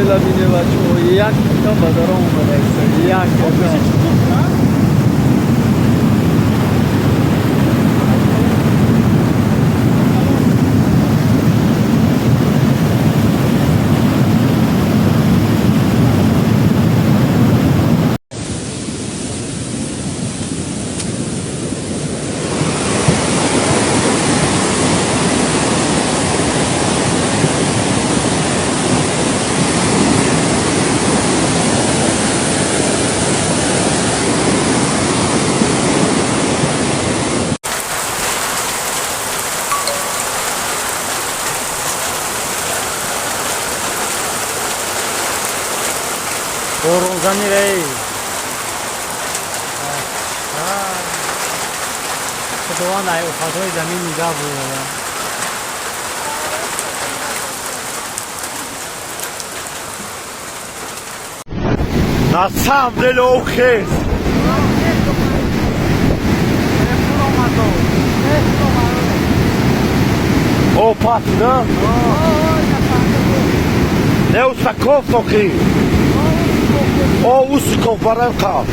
la binevaccio, jak to badaroma adesso, jak to. Boronzani lei. तो वहाँ आए उठाते हुए जमीन निकाल रहे हैं Na sam dele o quê? O patrão? Ne u sarkofogi? O usko baranka.